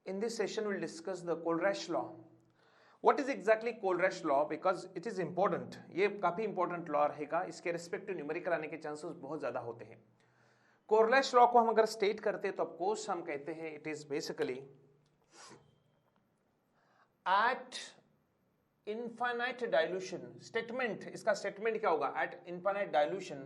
In this session, we'll discuss the Kohlrausch law. What is exactly Kohlrausch law? Because it is important. ये काफी important law रहेगा. इसके respective numerical आने के chances बहुत ज़्यादा होते हैं. Kohlrausch law को हम अगर state करते हैं तो of course हम कहते हैं it is basically at infinite dilution. Statement, इसका statement क्या होगा? At infinite dilution.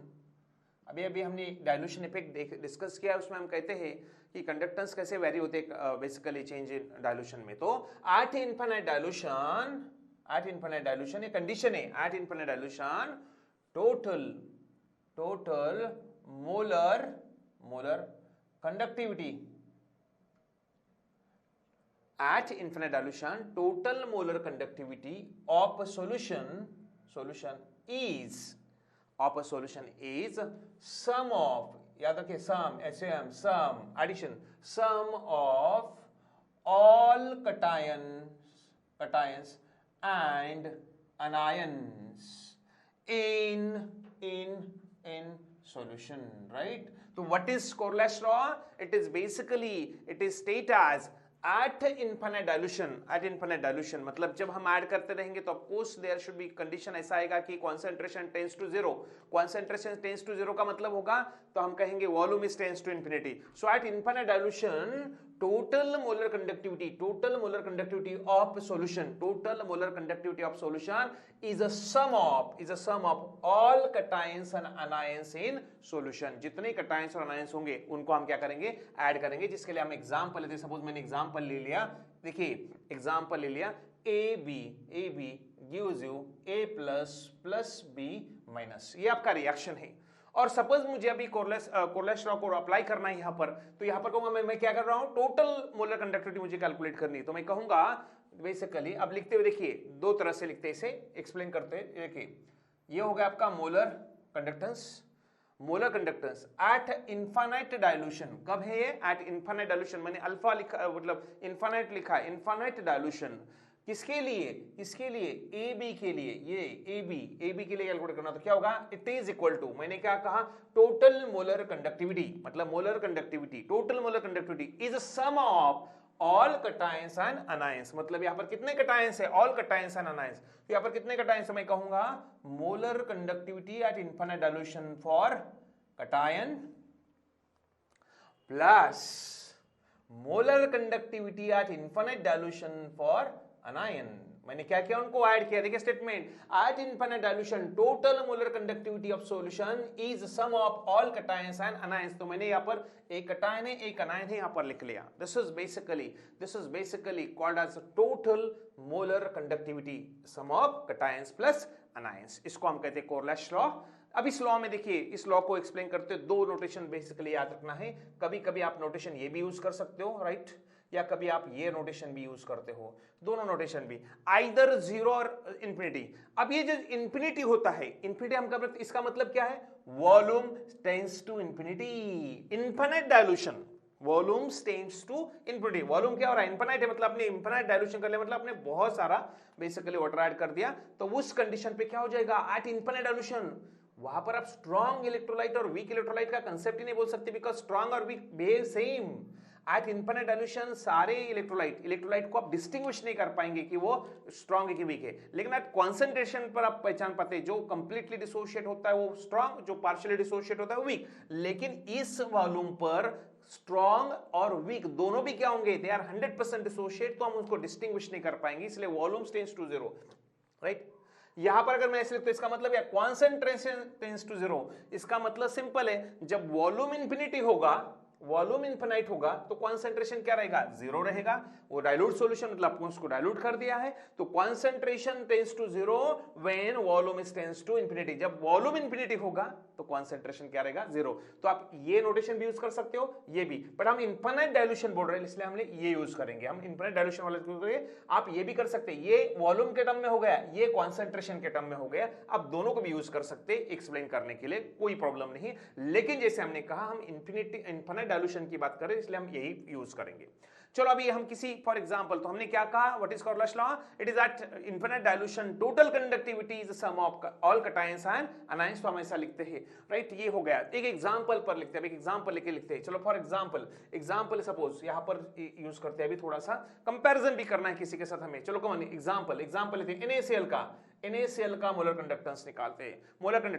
अभी हमने डाइल्यूशन इफेक्ट डिस्कस किया, उसमें हम कहते हैं कि कंडक्टेंस कैसे वेरी होते हैं बेसिकली चेंज इन डाइल्यूशन में. तो एट इनफिनिट डाइल्यूशन ये कंडीशन है. At infinite dilution total molar conductivity at infinite dilution total molar conductivity of a solution is sum of, याद रखिए sum addition sum of all cations and anions in solution, right? So what is Kohlrausch law? It is state as at infinite dilution मतलब जब हम add करते रहेंगे तो of course there should be condition ऐसा आएगा कि concentration tends to zero. Concentration tends to zero का मतलब होगा तो हम कहेंगे volume is tends to infinity. So at infinite dilution total molar conductivity of solution is a sum of all cations and anions in solution. जितने cations और anions होंगे उनको हम क्या करेंगे, ऐड करेंगे. जिसके लिए हम एग्जांपल लेते हैं. सपोज मैंने एग्जांपल ले लिया, देखिए एग्जांपल ले लिया AB gives you A plus B minus. ये आपका रिएक्शन है. और सपोज मुझे अभी कोह्लर लॉ को अप्लाई करना है यहाँ पर, तो यहाँ पर कहूंगा मैं क्या कर रहा हूँ, टोटल मोलर कंडक्टिविटी मुझे कैलकुलेट करनी है. तो मैं कहूंगा बेसिकली, अब लिखते हुए देखिए दो तरह से लिखते हैं, इसे एक्सप्लेन करते हैं. देखिए ये हो गया आपका molar conductance eight infinite dilution. कब है ये? Eight infinite dilution. मैंने अल्फा लिखा, मतलब इनफाइनाइट लिखा है. इनफाइनाइट डाइल्यूशन किसके लिए? AB के लिए. ये AB के लिए कैलकुलेट करना. तो क्या होगा? इट इज इक्वल टू, मैंने क्या कहा, टोटल मोलर कंडक्टिविटी, मतलब molar conductivity, total molar conductivity is a sum of all cations and anions. मतलब यहाँ पर कितने cations है? All cations and anions. तो यहाँ पर कितने cations? मैं कहूंगा molar conductivity at infinite dilution for cation plus molar conductivity at infinite dilution for anion. मैंने क्या किया, उनको ऐड किया. देखिए statement, at infinite dilution total molar conductivity of solution is some of all cations and anions. तो मैंने यहाँ पर एक cation है, एक anion है, यहाँ पर लिख लिया. This is basically called as total molar conductivity, sum of cations plus anions. इसको हम कहते हैं कोह्लर लॉ. अब इस लॉ में देखिए, इस लॉ को एक्सप्लेन करते हो दो नोटेशन बेसिकली याद रखना है. कभी कभी आप नोटेशन ये भी यूज कर सकते हो, राइट, या कभी आप ये नोटेशन भी यूज करते हो. दोनों नोटेशन भी, आइदर जीरो और इंफिनिटी. अब ये जो इंफिनिटी होता है, इंफिनिटी हम कब, इसका मतलब क्या है, volume tends to infinity. Infinite dilution, volume tends to infinity. Volume क्या हो रहा है? इंफिनिट है, मतलब आपने इंफिनिट डाइल्यूशन कर लिया, मतलब आपने बहुत सारा बेसिकली वाटर ऐड कर दिया. तो उस कंडीशन पे क्या हो जाएगा, एट इनफिनिट डाइल्यूशन वहां पर आप स्ट्रॉन्ग इलेक्ट्रोलाइट और वीक इलेक्ट्रोलाइट का कंसेप्ट ही नहीं बोल सकते, बिकॉज स्ट्रॉन्ग और weak behave same. At infinite dilution सारे इलेक्ट्रोलाइट को आप डिस्टिंग्विश नहीं कर पाएंगे कि वो स्ट्रॉन्ग है कि वीक है. लेकिन एट कॉन्सेंट्रेशन पर आप पहचान पाते हैं, जो कंप्लीटली डिसोशिएट होता है वो स्ट्रॉन्ग, जो पार्शियली डिसोशिएट होता है वो वीक. लेकिन इस वॉल्यूम पर स्ट्रॉन्ग और वीक दोनों भी क्या होंगे, दे आर 100% डिसोशिएट, तो हम उसको डिस्टिंग्विश नहीं कर पाएंगे. इसलिए volume tends to zero, right. यहां पर अगर मैं ऐसे लिखता हूं, इसका मतलब है कॉन्सेंट्रेशन टेंड्स टू जीरो. इसका मतलब सिंपल है, जब वॉल्यूम इंफिनिटी होगा, वॉल्यूम इनफिनाइट होगा, तो कॉन्सेंट्रेशन क्या रहेगा, जीरो रहेगा. वो डाइल्यूट सॉल्यूशन, मतलब आपने उसको डाइल्यूट कर दिया है. तो concentration tends to zero when volume is tends to infinity. जब वॉल्यूम इंफिनिटी होगा तो कॉन्सेंट्रेशन क्या रहेगा, जीरो. तो आप ये नोटेशन भी यूज कर सकते हो, ये भी, बट हम इनफिनिट डाइल्यूशन बोल रहे हैं इसलिए हमने ये यूज करेंगे. हम इनफिनिट डाइल्यूशन वाले यूज करेंगे. आप ये भी कर सकते हैं, ये वॉल्यूम के टर्म में हो गया, ये कॉन्सेंट्रेशन के टर्म में हो गया. आप दोनों को भी यूज कर सकते हैं एक्सप्लेन करने के लिए, कोई प्रॉब्लम नहीं. लेकिन जैसे हमने कहा, हम इनफिनिट डाइल्यूशन की बात करें, इसलिए हम यही यूज करेंगे. चलो अभी हम किसी फॉर एग्जांपल, तो हमने क्या कहा, what is Kohlrausch law, it is at infinite dilution total conductivity is the sum of all cations and anions, तो हम ऐसा लिखते हैं, राइट। ये हो गया, एक एग्जांपल पर लिखते हैं, एक एग्जांपल लेके लिखते हैं। चलो फॉर एग्जांपल सपोज यहां पर यूज करते हैं, अभी थोड़ा सा कंपैरिजन भी करना है किसी के साथ हमें। चलो कौन एग्जांपल लेते हैं, NaCl का मोलर कंडक्टेंस निकालते हैं,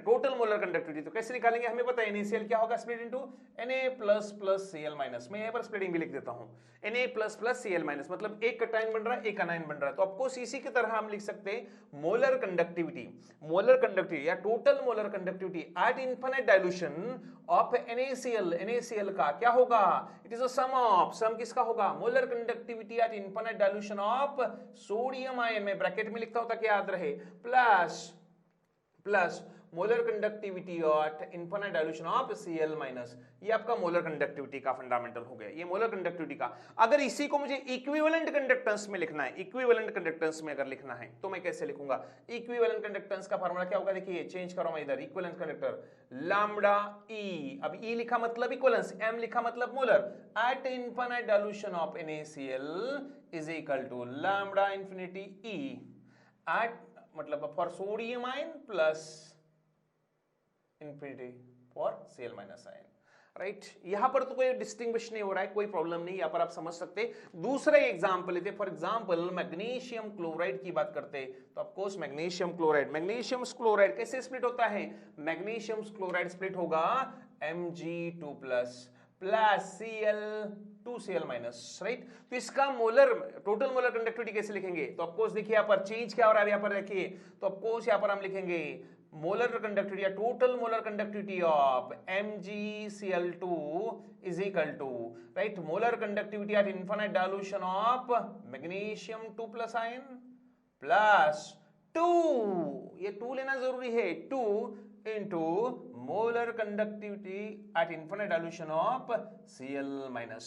टोटल मोलर कंडक्टिविटी। तो कैसे निकालेंगे, हमें पता है NaCl क्या होगा, स्प्लिट इनटू Na++Cl-। मैं यहाँ पर स्प्लिटिंग भी लिख देता हूँ, Na++Cl-, मतलब एक कैटायन बन रहा है, एक अनायन बन रहा है। तो आपको इसी की तरह हम लिख सकते हैं मोलर कंडक्टिविटी या total molar conductivity at infinite dilution of NaCl का क्या होगा, इट इज अ सम किसका होगा, molar conductivity at infinite dilution of sodium ion, में ब्रैकेट में लिखता हूं ताकि याद रहे, plus molar conductivity at infinite dilution of Cl-। ये आपका मोलर कंडक्टिविटी का फंडामेंटल हो गया, ये मोलर कंडक्टिविटी का। अगर इसी को मुझे इक्विवेलेंट कंडक्टेंस में लिखना है, इक्विवेलेंट कंडक्टेंस में अगर लिखना है तो मैं कैसे लिखूंगा, इक्विवेलेंट कंडक्टेंस का फार्मूला क्या होगा, देखिए चेंज करो मैं इधर, इक्विवेलेंट कंडक्टर लैम्डा ई, अब ई लिखा मतलब इक्विवेलेंस, एम लिखा मतलब molar, at infinite dilution of NaCl is equal to lambda infinity ई एट, मतलब for sodium ion plus infinity for Cl- ion, right. यहां पर तो कोई डिस्टिंग्विश नहीं हो रहा है, कोई प्रॉब्लम नहीं, यहां पर आप समझ सकते। दूसरा एग्जांपल लेते, फॉर एग्जांपल मैग्नीशियम क्लोराइड की बात करते, तो ऑफ कोर्स मैग्नीशियम क्लोराइड कैसे स्प्लिट होता है, मैग्नीशियम क्लोराइड स्प्लिट होगा Mg2 प्लस Cl2Cl-, राइट। तो इसका टोटल मोलर कंडक्टिविटी कैसे लिखेंगे, तो ऑफ कोर्स देखिए यहाँ पर चेंज क्या हो रहा है, यहाँ पर देखिए, तो ऑफ कोर्स यहाँ पर हम लिखेंगे मोलर कंडक्टिविटी या total molar conductivity of MgCl2 is equal to, right, molar conductivity at infinite dilution of magnesium 2+ ion plus 2, ये 2 लेना जरूरी है, 2 into molar conductivity at infinite dilution of Cl-।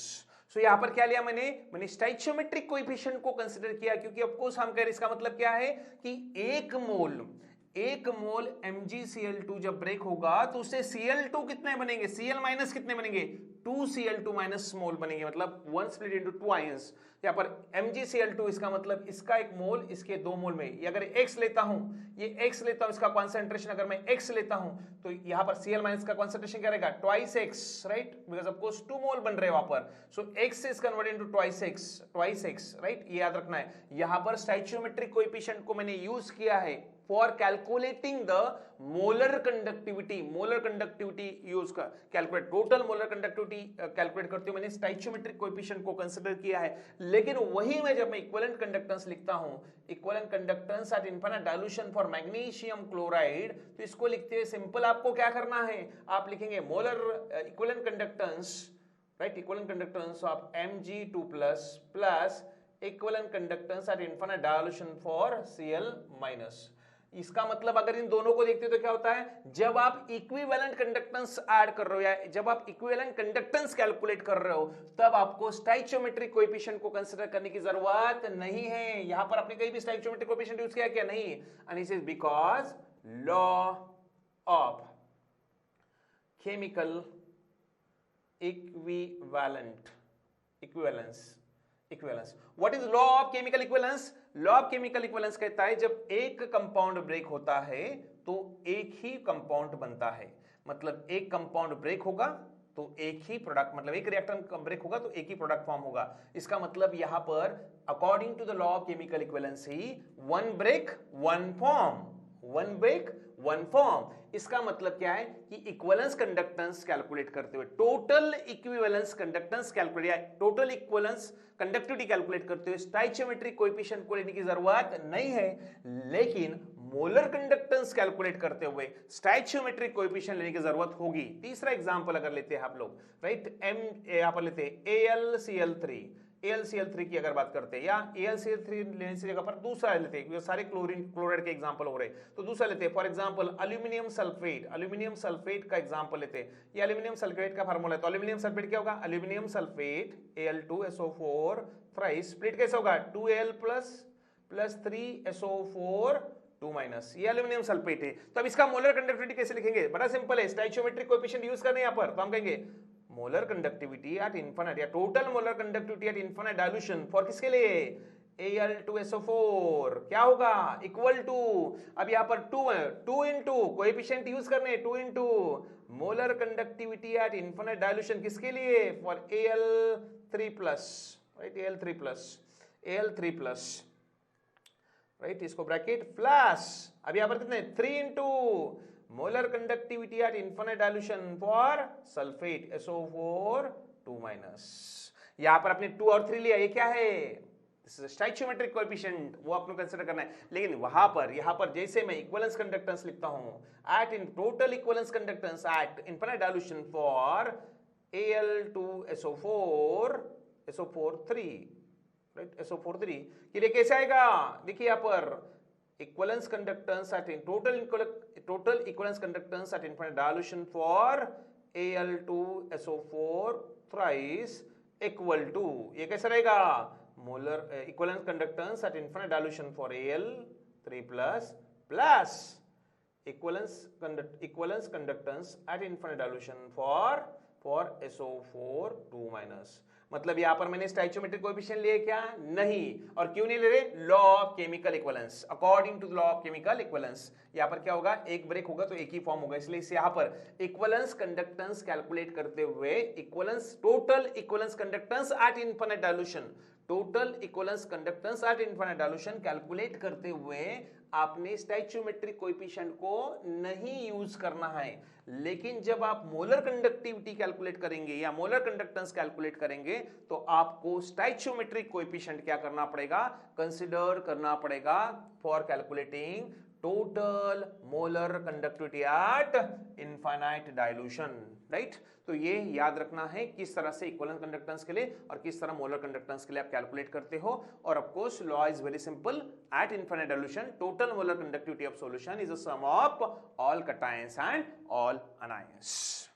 So यहां पर क्या लिया मैंने स्टोइचियोमेट्रिक कोएफिशिएंट को कंसीडर किया, क्योंकि ऑफ कोर्स हम कह रहे हैं, इसका मतलब क्या है कि एक मोल MgCl2 जब ब्रेक होगा तो उससे Cl2 कितने बनेंगे, Cl- कितने बनेंगे, 2Cl2- मोल बनेंगे, मतलब 1 स्प्लिट इनटू 2 आयंस। यहाँ पर MgCl2 इसका मतलब इसका एक मोल, इसके 2 मोल में, ये अगर X लेता हूं, इसका कॉन्सेंट्रेशन अगर मैं X लेता हूं, तो यहाँ पर Cl- का कॉन्सेंट्रेशन क्या रहेगा, twice X, right, because of course 2 मोल बन रहे हैं वहां पर, सो X is converted into twice X, right, ये याद रखना है। यहाँ पर स्टोइचियोमेट्रिक कोएफिशिएंट को मैंने यूज किया है for calculating the molar conductivity use कर calculate, total molar conductivity calculate करते हुए मैंने स्टोइचियोमेट्रिक कोएफिशिएंट को कंसीडर किया है। लेकिन वही मैं जब मैं इक्विवेलेंट कंडक्टेंस लिखता हूं, equivalent conductance at infinite dilution for magnesium chloride, तो इसको लिखते हुए सिंपल आपको क्या करना है, आप लिखेंगे molar equivalent conductance, right, equivalent conductance of Mg2 plus equivalent conductance at infinite dilution for Cl-। इसका मतलब अगर इन दोनों को देखते हो तो क्या होता है, जब आप इक्विवेलेंट कंडक्टेंस ऐड कर रहे हो या जब आप इक्विवेलेंट कंडक्टेंस कैलकुलेट कर रहे हो, तब आपको स्टोइचियोमेट्रिक कोएफिशिएंट को कंसीडर करने की जरूरत नहीं है। यहां पर आपने कहीं भी स्टोइचियोमेट्रिक कोएफिशिएंट यूज किया क्या, नहीं, and this is because law of chemical equivalence. What is law of chemical equivalence, law of chemical equivalence कहता है जब एक कंपाउंड ब्रेक होता है तो एक ही कंपाउंड बनता है, मतलब एक कंपाउंड ब्रेक होगा तो एक ही प्रोडक्ट, मतलब एक रिएक्टर ब्रेक होगा तो एक ही प्रोडक्ट फॉर्म होगा। इसका मतलब यहां पर according to the law of chemical equivalency, one break one form. इसका मतलब क्या है कि इक्विवेलेंस कंडक्टेंस कैलकुलेट करते हुए, टोटल इक्विवेलेंस कंडक्टेंस कैलकुलेट या टोटल इक्विवेलेंस कंडक्टिविटी कैलकुलेट करते हुए स्टोइचियोमेट्रिक कोएफिशिएंट को लेने की जरूरत नहीं है, लेकिन मोलर कंडक्टेंस कैलकुलेट करते हुए स्टोइचियोमेट्रिक कोएफिशिएंट लेने की जरूरत होगी। तीसरा एग्जांपल अगर लेते हैं आप लोग, राइट, यहां पर लेते हैं AlCl3 की अगर बात करते हैं, या AlCl3 लेने से जगह पर दूसरा लेते हैं, सारे क्लोराइड के एग्जांपल हो रहे हैं, तो दूसरा लेते हैं, फॉर एग्जांपल एल्यूमिनियम सल्फेट का एग्जांपल लेते हैं। ये एल्यूमिनियम सल्फेट का फार्मूला है, तो एल्यूमिनियम सल्फेट क्या होगा, aluminium sulphate Al2SO4 thrice split कैसे होगा, 2Al प्लस 3SO4 2-, ये एल्यूमिनियम सल्फेट है। तो अब इसका मोलर कंडक्टिविटी कैसे लिखेंगे, बड़ा सिंपल है, स्टोइचियोमेट्रिक कोएफिशिएंट यूज करने यहां पर, तो हम कहेंगे मोलर कंडक्टिविटी एट इन्फिनिट या total molar conductivity eight infinite dilution for किसके लिए Al2SO4 क्या होगा इक्वल टू, अब यहां पर 2 है, 2 इंटू कोएफिशिएंट यूज करने, 2 into molar conductivity eight infinite dilution किसके लिए for Al3 plus, right Al3 plus, Al3 plus, right इसको ब्रैकेट प्लस, अब यहां पर कितने 3 into molar conductivity eight infinite dilution for sulphate SO4 2 minus, यहां पर आपने 2 और 3 लिया, ये क्या है स्टोइचियोमेट्रिक कोएफिशिएंट, वो आपको कंसीडर करना है, लेकिन वहां पर यहां पर जैसे मैं इक्विवेलेंस कंडक्टेंस लिखता हूं at in total equivalence conductance at infinite dilution for Al2SO4 SO43, right SO43 के लिए कैसे आएगा, देखिए यहां पर equivalence conductance at in total equivalence conductance at infinite dilution for Al2SO4 thrice equal to, ये कैसे रहेगा molar equivalent conductance at infinite dilution for Al3 plus plus equivalence conductance at infinite dilution for SO4 2 minus, मतलब यहां पर मैंने स्टोइचियोमेट्रिक coefficient लिए क्या नहीं, और क्यों नहीं ले रहे, law of chemical equivalence, according to the law of chemical equivalence यहां पर क्या होगा एक ब्रेक होगा तो एक ही फॉर्म होगा, इसलिए इसे यहां पर इक्विवेलेंस कंडक्टेंस कैलकुलेट करते हुए total equivalence conductance at infinite dilution, total equivalence conductance at infinite dilution calculate करते हुए आपने स्टोइचियोमेट्रिक कोएफिशिएंट को नहीं यूज करना है, लेकिन जब आप मोलर कंडक्टिविटी कैलकुलेट करेंगे या मोलर कंडक्टेंस कैलकुलेट करेंगे तो आपको स्टोइचियोमेट्रिक कोएफिशिएंट क्या करना पड़ेगा, कंसीडर करना पड़ेगा for calculating total molar conductivity eight infinite dilution, right. तो ये याद रखना है किस तरह से इक्विवेलेंट कंडक्टेंस के लिए और किस तरह मोलर कंडक्टेंस के लिए आप कैलकुलेट करते हो, और of course law is very simple, at infinite dilution total molar conductivity of solution is a sum of all cations and all anions.